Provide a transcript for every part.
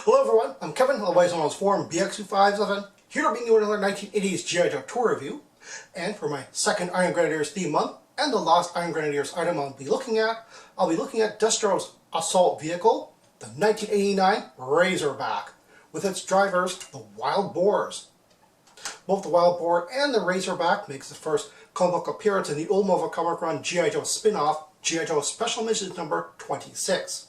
Hello everyone, I'm Kevin, otherwise known as Forum BX257, here to bring you another 1980s G.I. Joe tour review. And for my second Iron Grenadiers theme month, and the last Iron Grenadiers item I'll be looking at Destro's assault vehicle, the 1989 Razorback, with its drivers, the Wild Boars. Both the Wild Boar and the Razorback makes the first comic book appearance in the Old Nova comic run G.I. Joe spin-off, G.I. Joe Special Missions number 26.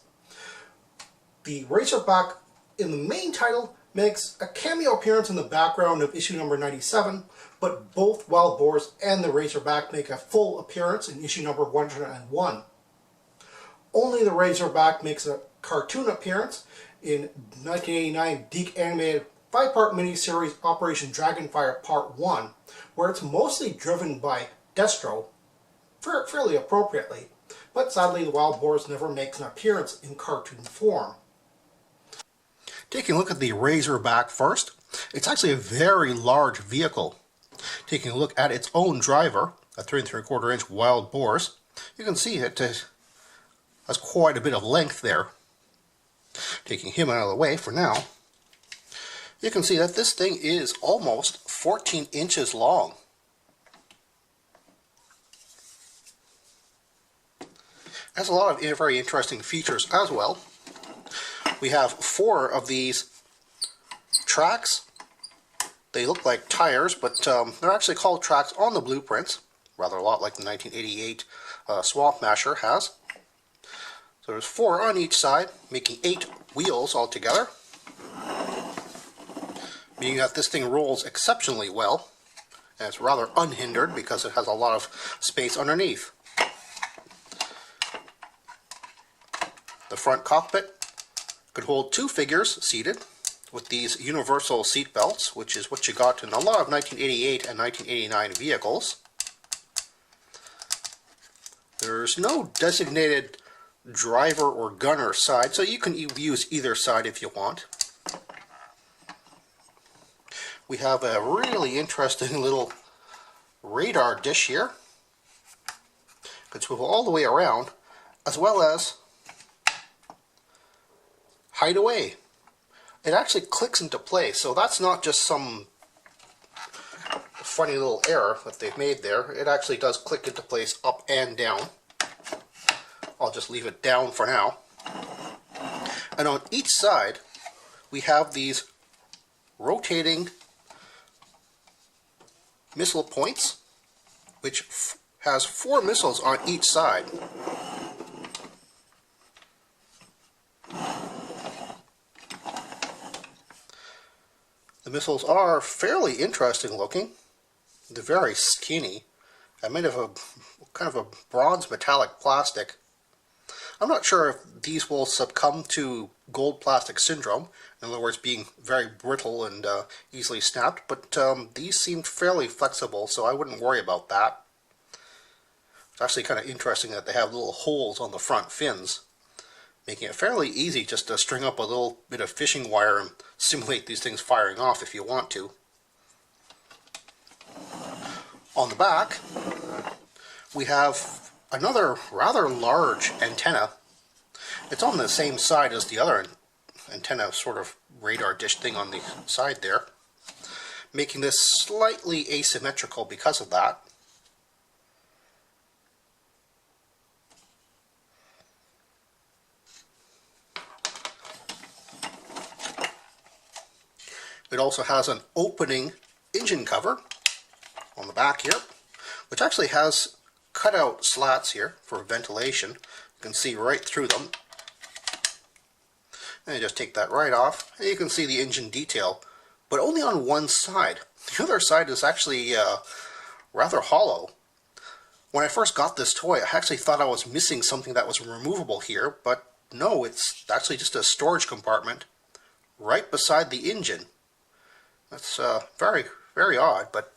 The Razorback in the main title makes a cameo appearance in the background of issue number 97, but both Wild Boars and the Razorback make a full appearance in issue number 101. Only the Razorback makes a cartoon appearance in 1989 DiC animated 5-part miniseries Operation Dragonfire Part 1, where it's mostly driven by Destro, fairly appropriately, but sadly the Wild Boars never makes an appearance in cartoon form. Taking a look at the Razorback first, it's actually a very large vehicle. Taking a look at its own driver, a 3 3/4 inch Wild Boars, you can see it has quite a bit of length there. Taking him out of the way for now, you can see that this thing is almost 14 inches long. It has a lot of very interesting features as well. We have 4 of these tracks. They look like tires, but they're actually called tracks on the blueprints, rather a lot like the 1988 Swamp Masher has. So there's 4 on each side, making 8 wheels altogether, meaning that this thing rolls exceptionally well, and it's rather unhindered because it has a lot of space underneath. The front cockpit could hold 2 figures seated with these universal seat belts, which is what you got in a lot of 1988 and 1989 vehicles. There's no designated driver or gunner side, so you can use either side if you want. We have a really interesting little radar dish here. It can swivel all the way around, as well as hide away. It actually clicks into place, so that's not just some funny little error that they've made there. It actually does click into place up and down. I'll just leave it down for now. And on each side, we have these rotating missile points, which has 4 missiles on each side. The missiles are fairly interesting looking. They're very skinny. They're made of a kind of a bronze metallic plastic. I'm not sure if these will succumb to gold plastic syndrome, in other words being very brittle and easily snapped, but these seem fairly flexible, so I wouldn't worry about that. It's actually kind of interesting that they have little holes on the front fins, making it fairly easy just to string up a little bit of fishing wire and simulate these things firing off if you want to. On the back, we have another rather large antenna. It's on the same side as the other antenna sort of radar dish thing on the side there, making this slightly asymmetrical because of that. It also has an opening engine cover on the back here, which actually has cutout slats here for ventilation. You can see right through them. And you just take that right off, and you can see the engine detail, but only on one side. The other side is actually rather hollow. When I first got this toy, I actually thought I was missing something that was removable here, but no, it's actually just a storage compartment right beside the engine. That's very, very odd, but,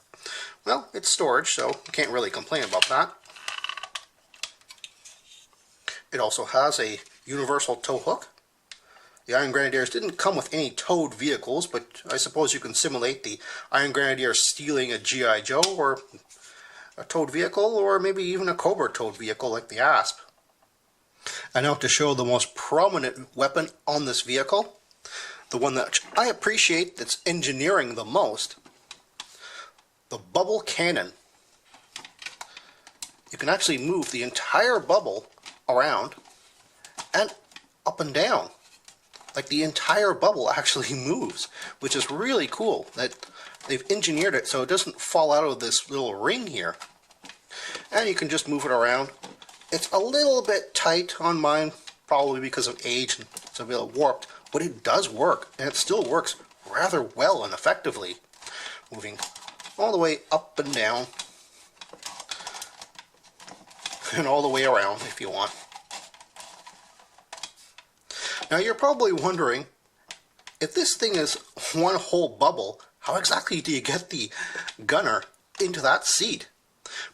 well, it's storage, so you can't really complain about that. It also has a universal tow hook. The Iron Grenadiers didn't come with any towed vehicles, but I suppose you can simulate the Iron Grenadiers stealing a G.I. Joe, or a towed vehicle, or maybe even a Cobra towed vehicle like the Asp. And now to show the most prominent weapon on this vehicle, the one that I appreciate that's engineering the most, the bubble cannon. You can actually move the entire bubble around and up and down. Like the entire bubble actually moves, which is really cool that they've engineered it so it doesn't fall out of this little ring here. And you can just move it around. It's a little bit tight on mine, probably because of age and it's a bit warped, but it does work, and it still works rather well and effectively. Moving all the way up and down, and all the way around if you want. Now you're probably wondering, if this thing is one whole bubble, how exactly do you get the gunner into that seat?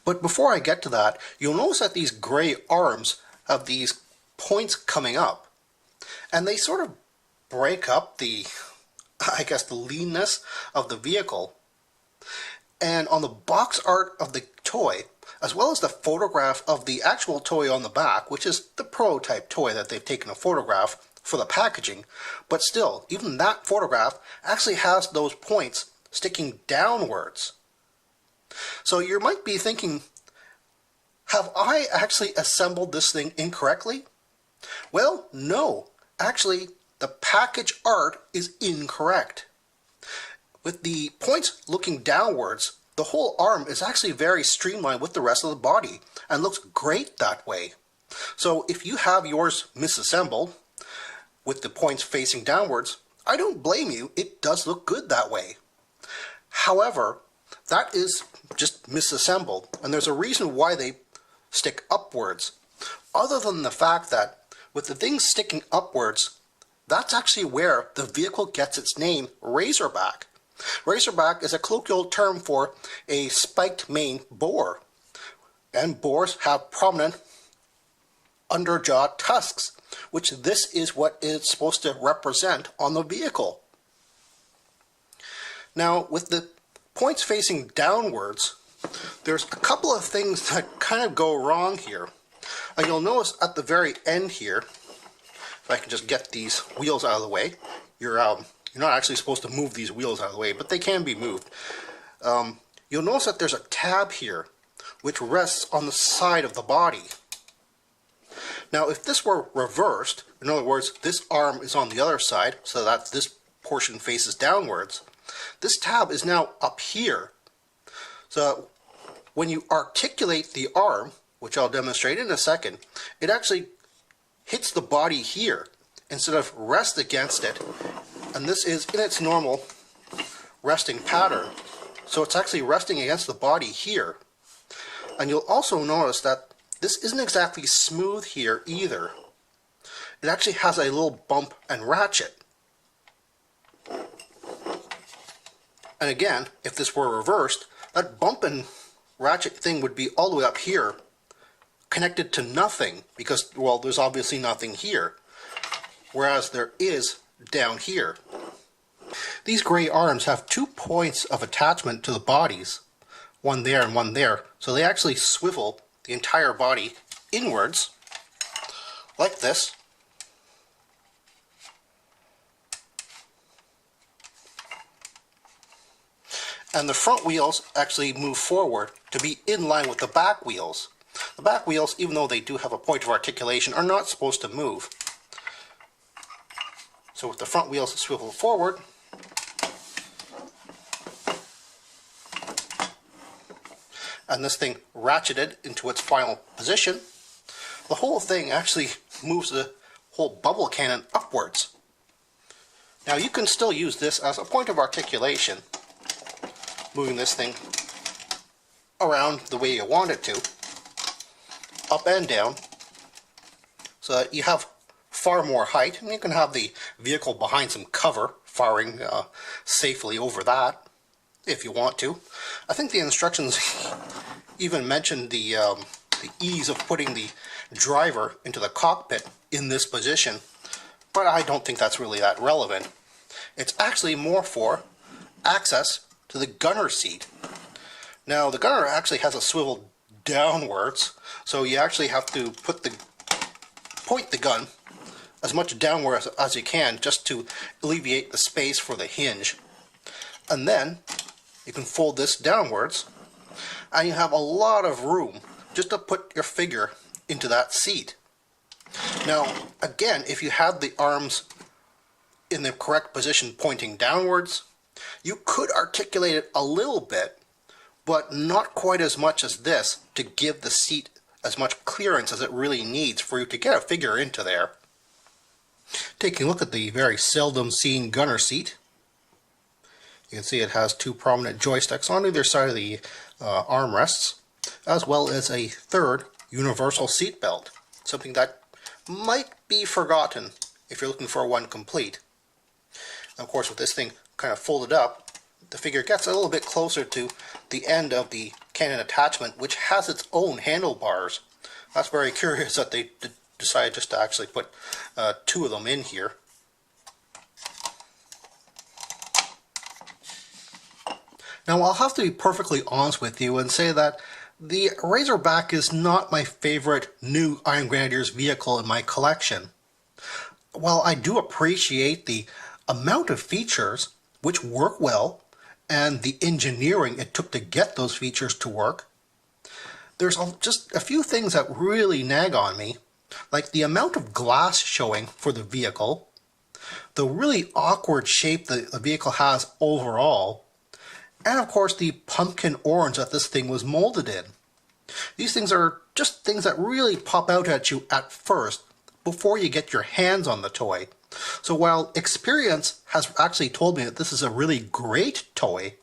But before I get to that, you'll notice that these gray arms have these points coming up, and they sort of break up the, I guess, the leanness of the vehicle. And on the box art of the toy, as well as the photograph of the actual toy on the back, which is the prototype toy that they've taken a photograph for the packaging, but still, even that photograph actually has those points sticking downwards. So you might be thinking, have I actually assembled this thing incorrectly? Well, no. Actually, the package art is incorrect. With the points looking downwards, the whole arm is actually very streamlined with the rest of the body and looks great that way. So if you have yours misassembled with the points facing downwards, I don't blame you. It does look good that way. However, that is just misassembled, and there's a reason why they stick upwards. Other than the fact that with the things sticking upwards, that's actually where the vehicle gets its name, Razorback. Razorback is a colloquial term for a spiked mane boar, and boars have prominent underjaw tusks, which this is what it's supposed to represent on the vehicle. Now, with the points facing downwards, there's a couple of things that kind of go wrong here. And you'll notice at the very end here, if I can just get these wheels out of the way, you're not actually supposed to move these wheels out of the way, but they can be moved. You'll notice that there's a tab here, which rests on the side of the body. Now, if this were reversed, in other words, this arm is on the other side, so that this portion faces downwards, this tab is now up here. So when you articulate the arm, which I'll demonstrate in a second, it actually hits the body here instead of rest against it. And this is in its normal resting pattern. So it's actually resting against the body here. And you'll also notice that this isn't exactly smooth here either. It actually has a little bump and ratchet. And again, if this were reversed, that bump and ratchet thing would be all the way up here, connected to nothing, because, well, there's obviously nothing here, whereas there is down here. These gray arms have 2 points of attachment to the bodies, one there and one there, so they actually swivel the entire body inwards, like this. And the front wheels actually move forward to be in line with the back wheels. The back wheels, even though they do have a point of articulation, are not supposed to move. So with the front wheels swivel forward, and this thing ratcheted into its final position, the whole thing actually moves the whole bubble cannon upwards. Now you can still use this as a point of articulation, moving this thing around the way you want it to, up and down, so that you have far more height, and you can have the vehicle behind some cover, firing safely over that, if you want to. I think the instructions even mentioned the ease of putting the driver into the cockpit in this position, but I don't think that's really that relevant. It's actually more for access to the gunner seat. Now, the gunner actually has a swivel downwards, so you actually have to point the gun as much downward as you can just to alleviate the space for the hinge. And then you can fold this downwards and you have a lot of room just to put your figure into that seat. Now again, if you had the arms in the correct position pointing downwards, you could articulate it a little bit, but not quite as much as this to give the seat as much clearance as it really needs for you to get a figure into there. Taking a look at the very seldom seen gunner seat, you can see it has two prominent joysticks on either side of the armrests, as well as a third universal seat belt, something that might be forgotten if you're looking for one complete. Of course, with this thing kind of folded up, the figure gets a little bit closer to the end of the cannon attachment, which has its own handlebars. That's very curious that they decided just to actually put two of them in here. Now I'll have to be perfectly honest with you and say that the Razorback is not my favorite new Iron Grenadiers vehicle in my collection. While I do appreciate the amount of features which work well, and the engineering it took to get those features to work, there's just a few things that really nag on me, like the amount of glass showing for the vehicle, the really awkward shape that the vehicle has overall, and of course the pumpkin orange that this thing was molded in. These things are just things that really pop out at you at first before you get your hands on the toy. So while experience has actually told me that this is a really great toy,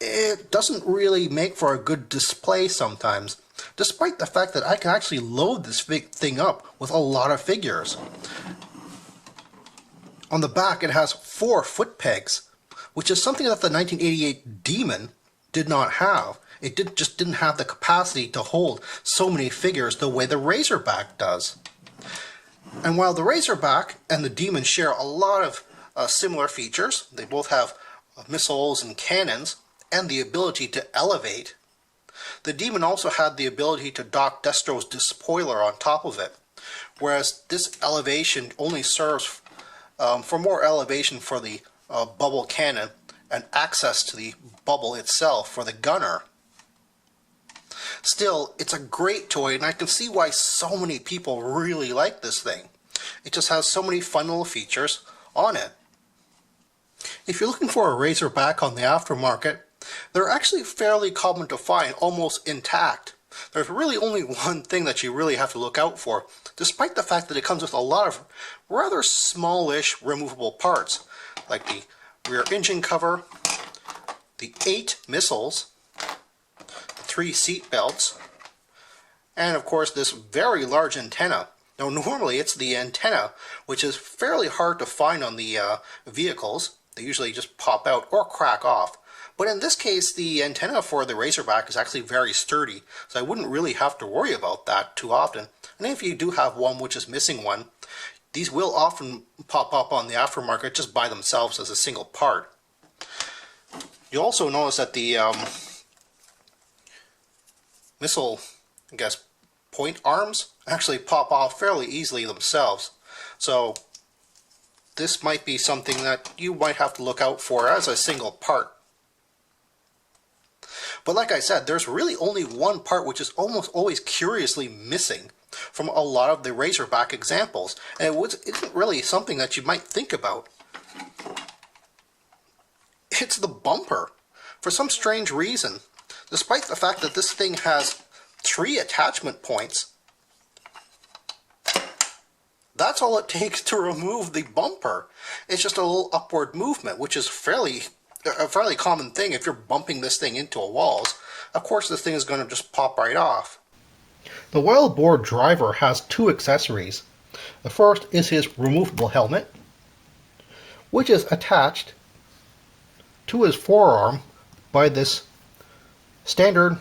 it doesn't really make for a good display sometimes, despite the fact that I can actually load this thing up with a lot of figures. On the back it has 4 foot pegs, which is something that the 1988 Demon did not have. It just didn't have the capacity to hold so many figures the way the Razorback does. And while the Razorback and the Demon share a lot of similar features, they both have missiles and cannons and the ability to elevate, the Demon also had the ability to dock Destro's despoiler on top of it, whereas this elevation only serves for more elevation for the bubble cannon and access to the bubble itself for the gunner. Still, it's a great toy, and I can see why so many people really like this thing. It just has so many fun little features on it. If you're looking for a Razorback on the aftermarket, they're actually fairly common to find, almost intact. There's really only one thing that you really have to look out for, despite the fact that it comes with a lot of rather smallish removable parts, like the rear engine cover, the 8 missiles, 3 seat belts, and of course this very large antenna. Now normally it's the antenna, which is fairly hard to find on the vehicles. They usually just pop out or crack off. But in this case, the antenna for the Razorback is actually very sturdy, so I wouldn't really have to worry about that too often. And if you do have one which is missing one, these will often pop up on the aftermarket just by themselves as a single part. You'll also notice that the missile, I guess, point arms actually pop off fairly easily themselves. So this might be something that you might have to look out for as a single part. But like I said, there's really only one part which is almost always curiously missing from a lot of the Razorback examples, and it isn't really something that you might think about. It's the bumper. For some strange reason, despite the fact that this thing has 3 attachment points, that's all it takes to remove the bumper. It's just a little upward movement, which is a fairly common thing if you're bumping this thing into a walls. Of course, this thing is going to just pop right off. The Wild Boar driver has 2 accessories. The first is his removable helmet, which is attached to his forearm by this standard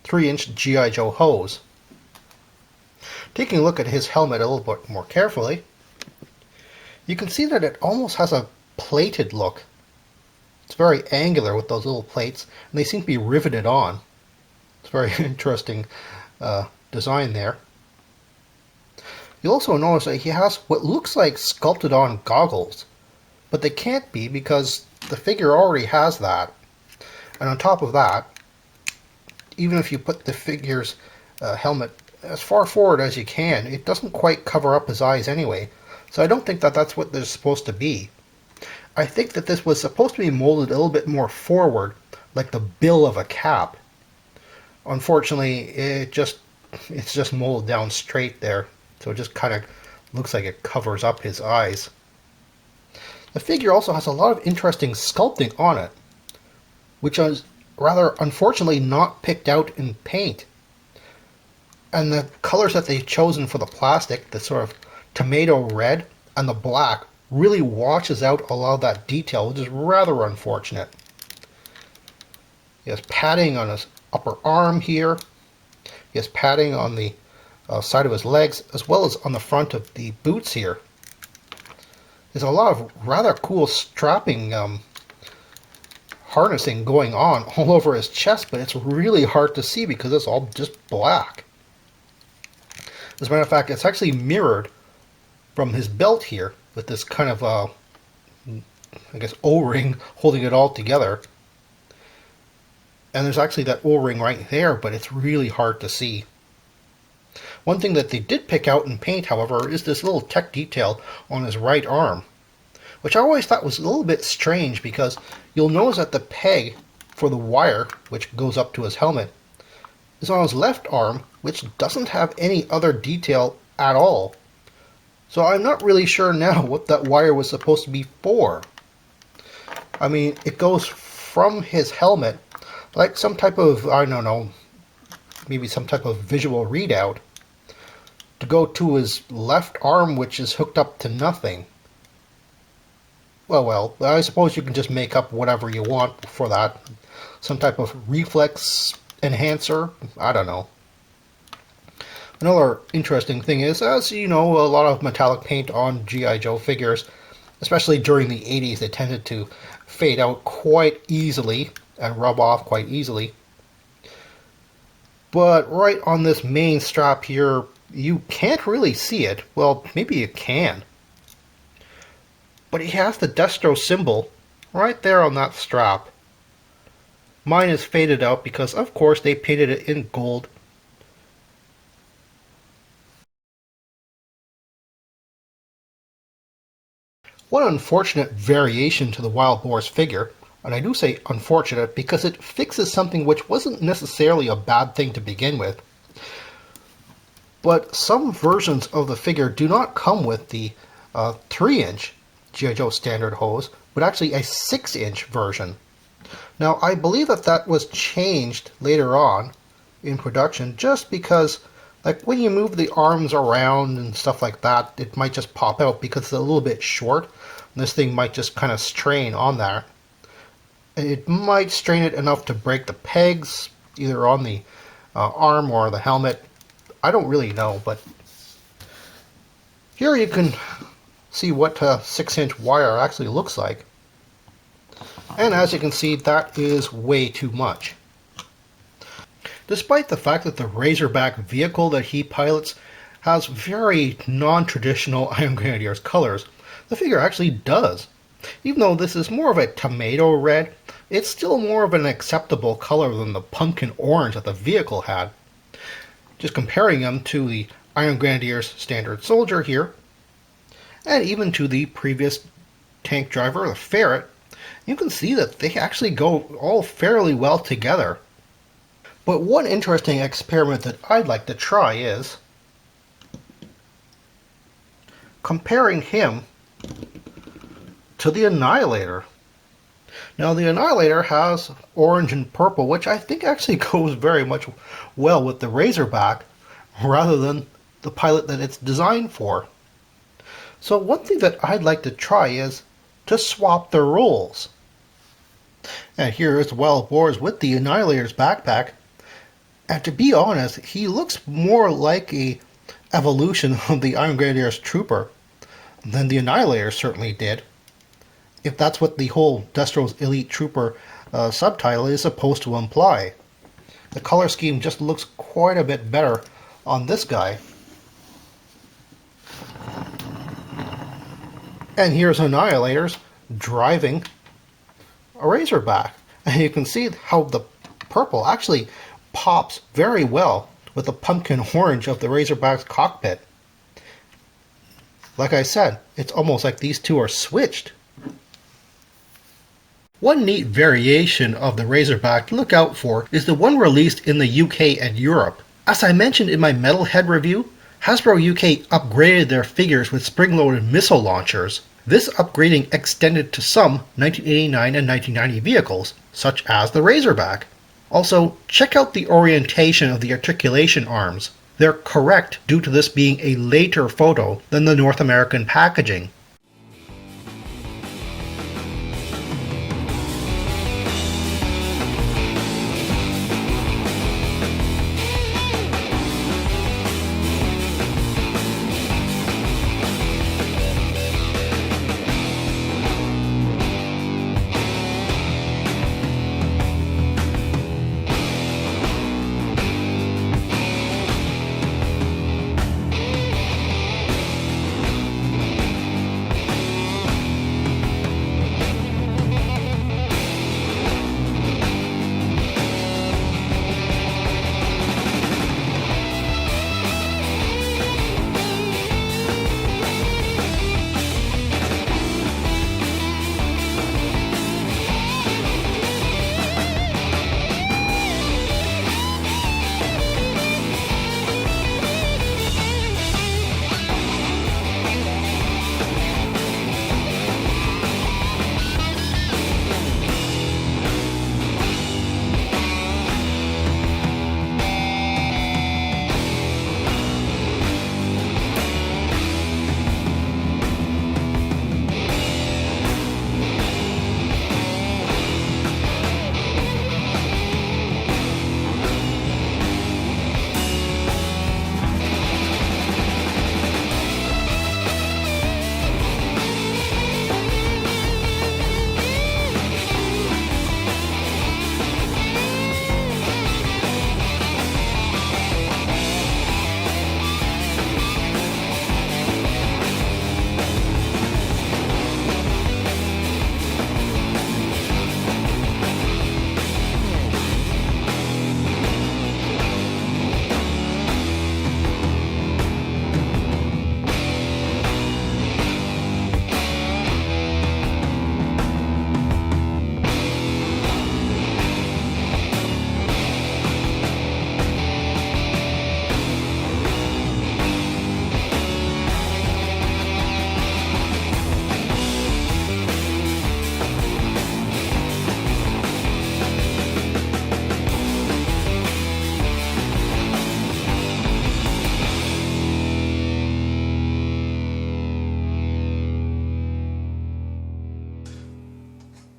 3-inch G.I. Joe hose. Taking a look at his helmet a little bit more carefully, you can see that it almost has a plated look. It's very angular with those little plates, and they seem to be riveted on. It's a very interesting design there. You'll also notice that he has what looks like sculpted on goggles, but they can't be because the figure already has that. And on top of that, even if you put the figure's helmet as far forward as you can, it doesn't quite cover up his eyes anyway. So I don't think that that's what this is supposed to be. I think that this was supposed to be molded a little bit more forward, like the bill of a cap. Unfortunately, it's just molded down straight there, so it just kind of looks like it covers up his eyes. The figure also has a lot of interesting sculpting on it, which is rather unfortunately not picked out in paint. And the colors that they've chosen for the plastic, the sort of tomato red and the black, really washes out a lot of that detail, which is rather unfortunate. He has padding on his upper arm here. He has padding on the side of his legs, as well as on the front of the boots here. There's a lot of rather cool strapping harnessing going on all over his chest, but it's really hard to see because it's all just black. As a matter of fact, it's actually mirrored from his belt here with this kind of, I guess, O-ring holding it all together. And there's actually that O-ring right there, but it's really hard to see. One thing that they did pick out in paint, however, is this little tech detail on his right arm, which I always thought was a little bit strange because you'll notice that the peg for the wire, which goes up to his helmet, is on his left arm, which doesn't have any other detail at all. So I'm not really sure now what that wire was supposed to be for. I mean, it goes from his helmet, like some type of, I don't know, maybe some type of visual readout, to go to his left arm, which is hooked up to nothing. Well, I suppose you can just make up whatever you want for that. Some type of reflex enhancer, I don't know. Another interesting thing is, as you know, a lot of metallic paint on G.I. Joe figures, especially during the 80s, they tended to fade out quite easily and rub off quite easily. But right on this main strap here, you can't really see it. Well, maybe you can. But he has the Destro symbol right there on that strap. Mine is faded out because, of course, they painted it in gold. One unfortunate variation to the Wild Boars figure, and I do say unfortunate because it fixes something which wasn't necessarily a bad thing to begin with, but some versions of the figure do not come with the 3-inch G.I. Joe standard hose, but actually a 6-inch version. Now, I believe that that was changed later on in production just because, like, when you move the arms around and stuff like that, it might just pop out because it's a little bit short. And this thing might just kind of strain on that. It might strain it enough to break the pegs, either on the arm or the helmet. I don't really know, but here you can see what a 6-inch wire actually looks like. And as you can see, that is way too much. Despite the fact that the Razorback vehicle that he pilots has very non-traditional Iron Grenadiers colors, the figure actually does. Even though this is more of a tomato red, it's still more of an acceptable color than the pumpkin orange that the vehicle had. Just comparing them to the Iron Grenadiers standard soldier here, and even to the previous tank driver, the Ferret, you can see that they actually go all fairly well together. But one interesting experiment that I'd like to try is comparing him to the Annihilator. Now, the Annihilator has orange and purple, which I think actually goes very much well with the Razorback rather than the pilot that it's designed for. So one thing that I'd like to try is to swap their roles. And here is Wild Boars with the Annihilator's backpack. And to be honest, he looks more like a evolution of the Iron Grenadiers Trooper than the Annihilator certainly did. If that's what the whole Destro's Elite Trooper subtitle is supposed to imply. The color scheme just looks quite a bit better on this guy. And here's Annihilators driving a Razorback. And you can see how the purple actually pops very well with the pumpkin orange of the Razorback's cockpit. Like I said, it's almost like these two are switched. One neat variation of the Razorback to look out for is the one released in the UK and Europe. As I mentioned in my Metalhead review, Hasbro UK upgraded their figures with spring-loaded missile launchers. This upgrading extended to some 1989 and 1990 vehicles, such as the Razorback. Also, check out the orientation of the articulation arms. They're correct due to this being a later photo than the North American packaging.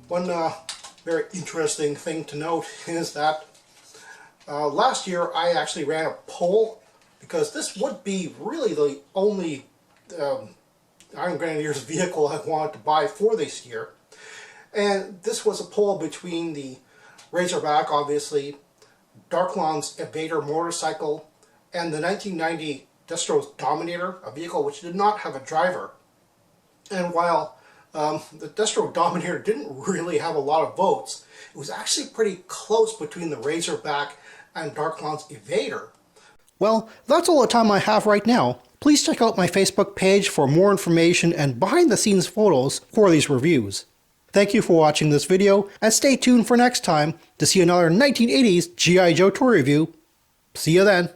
One very interesting thing to note is that last year I actually ran a poll because this would be really the only Iron Grenadiers vehicle I wanted to buy for this year. And this was a poll between the Razorback, obviously, Darklon's Evader motorcycle, and the 1990 Destro's Dominator, a vehicle which did not have a driver. And while the Destro Dominator didn't really have a lot of votes, it was actually pretty close between the Razorback and Darklon's Evader. Well, that's all the time I have right now. Please check out my Facebook page for more information and behind-the-scenes photos for these reviews. Thank you for watching this video, and stay tuned for next time to see another 1980s G.I. Joe toy review. See you then!